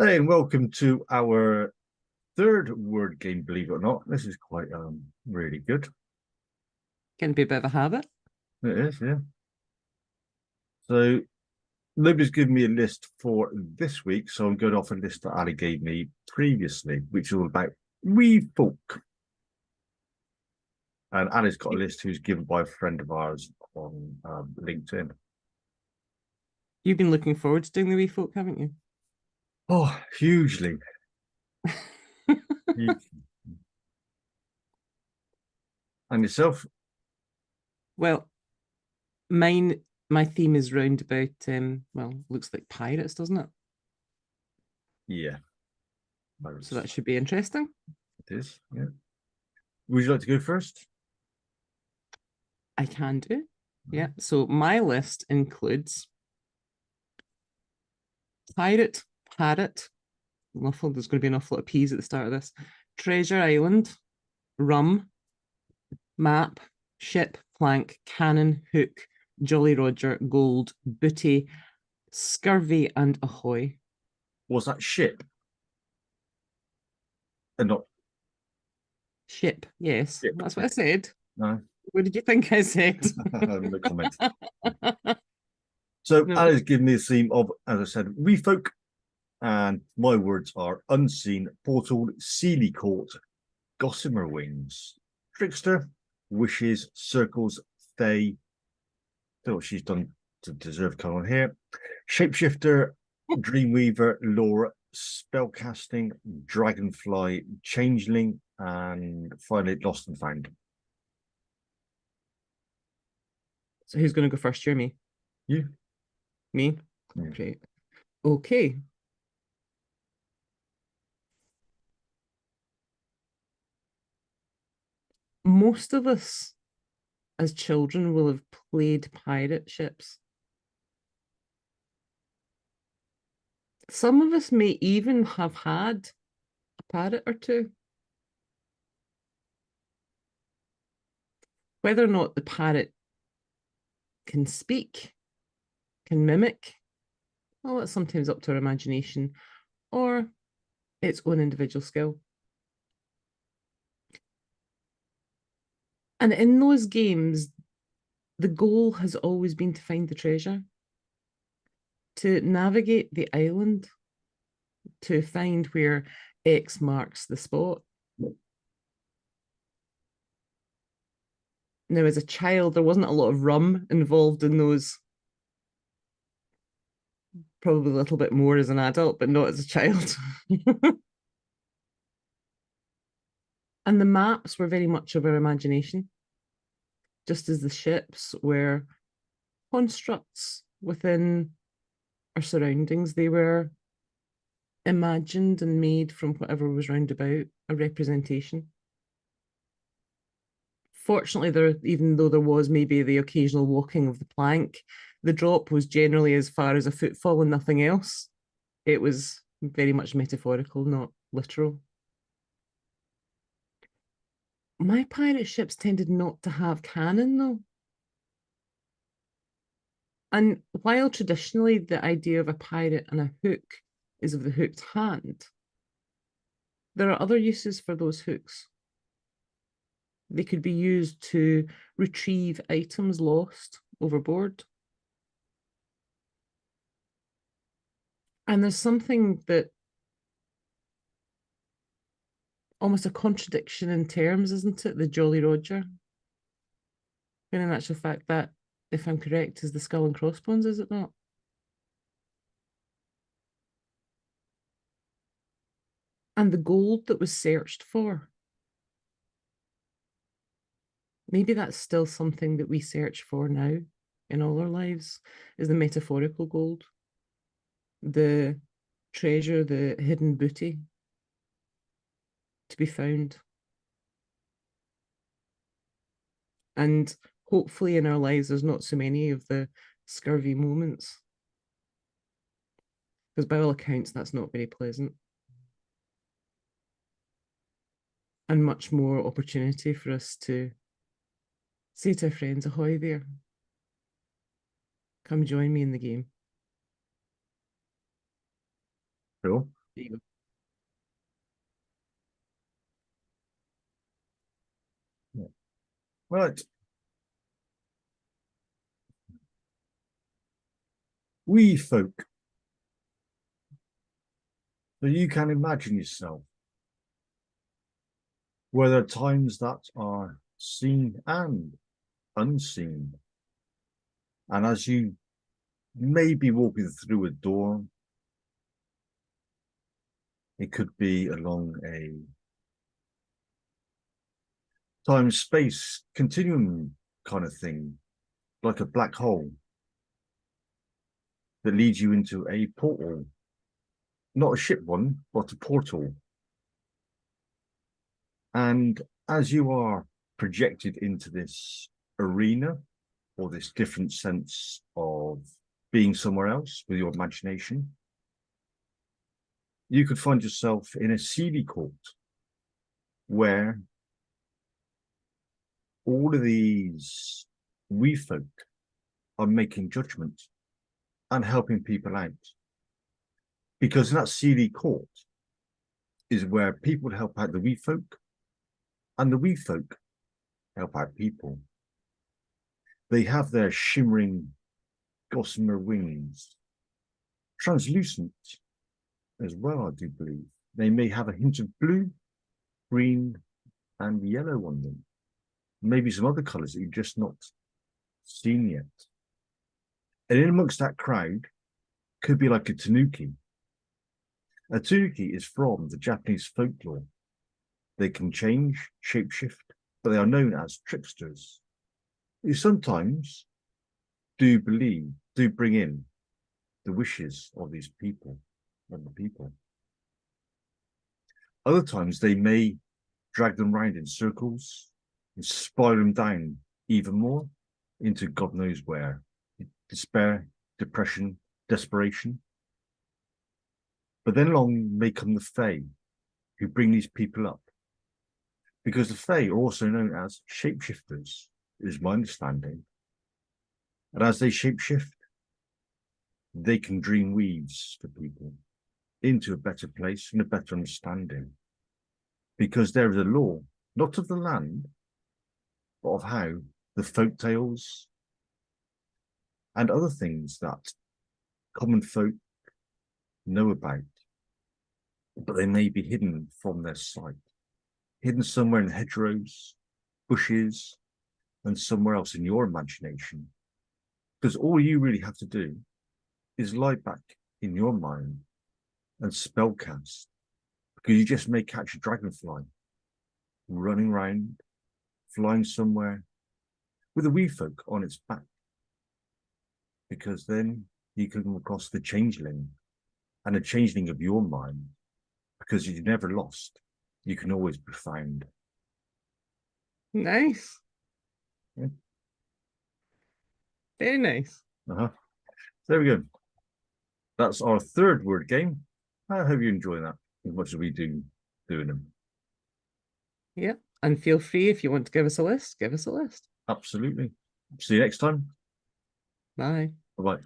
Hey, and welcome to our third word game, believe it or not. This is quite really good. Can be a bit of a habit. It is, yeah. So nobody's given me a list for this week, so I'm going off a list that Ali gave me previously, which is all about wee folk. And Ali's got a list who's given by a friend of ours on LinkedIn. You've been looking forward to doing the wee folk, haven't you? Oh, hugely. Hugely. And yourself? Well, my theme is round about well, looks like pirates, doesn't it? Yeah, So that should be interesting. it is. Yeah. Would you like to go first? I can do. Yeah. So my list includes pirate, parrot. There's going to be an awful lot of P's at the start of this. Treasure Island, rum, map, ship, plank, cannon, hook, Jolly Roger, gold, booty, scurvy, and ahoy. Was that ship and not Ship, yes, ship? that's what I said. No, What did you think I said? no comment. So No. Ali's given me a theme of, as I said, refolk, and my words are unseen, portal, Seelie Court, Gossamer wings, Trickster, wishes, circles, Fae. Don't know what she's done to deserve coming on here. Shapeshifter, Dreamweaver, lore, spellcasting, Dragonfly, Changeling, and finally Lost and Found. So who's going to go first? You're me. You? Me? Yeah. Great. Okay. Most of us as children will have played pirate ships. Some of us may even have had a parrot or two. Whether or not the parrot can speak, can mimic, well, that's sometimes up to our imagination or its own individual skill. And in those games, the goal has always been to find the treasure, to navigate the island, to find where X marks the spot. Now, as a child, there wasn't a lot of rum involved in those. Probably a little bit more as an adult, but not as a child. And the maps were very much of our imagination, just as the ships were constructs within our surroundings. They were imagined and made from whatever was round about, a representation. Fortunately, even though there was maybe the occasional walking of the plank, the drop was generally as far as a footfall and nothing else. It was very much metaphorical, not literal. My pirate ships tended not to have cannon, though. And while traditionally the idea of a pirate and a hook is of the hooked hand, there are other uses for those hooks. They could be used to retrieve items lost overboard. And there's something that almost a contradiction in terms, isn't it? The Jolly Roger. And in actual fact, that, if I'm correct, is the skull and crossbones, is it not? And the gold that was searched for. Maybe that's still something that we search for now in all our lives, is the metaphorical gold, the treasure, the hidden booty to be found. And hopefully in our lives, there's not so many of the scurvy moments. Because by all accounts, that's not very pleasant. And much more opportunity for us to say to our friends, ahoy there, come join me in the game. Cool. There you go. Right. We folk. So you can imagine yourself where there are times that are seen and unseen. And as you may be walking through a door, it could be along a time-space continuum kind of thing, like a black hole that leads you into a portal. Not a ship one, but a portal. And as you are projected into this arena, or this different sense of being somewhere else with your imagination, you could find yourself in a Seelie Court where all of these wee folk are making judgment and helping people out. Because in that Seelie Court is where people help out the wee folk, and the wee folk help out people. They have their shimmering gossamer wings, translucent as well, I do believe. They may have a hint of blue, green, and yellow on them. Maybe some other colours that you've just not seen yet. And in amongst that crowd could be like a tanuki. A tanuki is from the Japanese folklore. They can change, shapeshift, but they are known as tricksters. You sometimes do bring in the wishes of these people, of the people. Other times they may drag them round in circles and spiral them down even more into God knows where. Despair, depression, desperation. But then along may come the Fae, who bring these people up. Because the Fae are also known as shapeshifters, is my understanding. And as they shapeshift, they can dream weaves for people into a better place and a better understanding. Because there is a law, not of the land, but of how the folk tales and other things that common folk know about, but they may be hidden from their sight, hidden somewhere in hedgerows, bushes, and somewhere else in your imagination. Because all you really have to do is lie back in your mind and spellcast, because you just may catch a dragonfly running round, flying somewhere with a wee folk on its back, because then you can come across the changeling, and a changeling of your mind, because you're never lost, you can always be found. Nice. Yeah. Very nice. There we go. That's our third word game. I hope you enjoy that as much as we do doing them. Yeah. And feel free, if you want to give us a list, give us a list. Absolutely. See you next time. Bye. Bye-bye.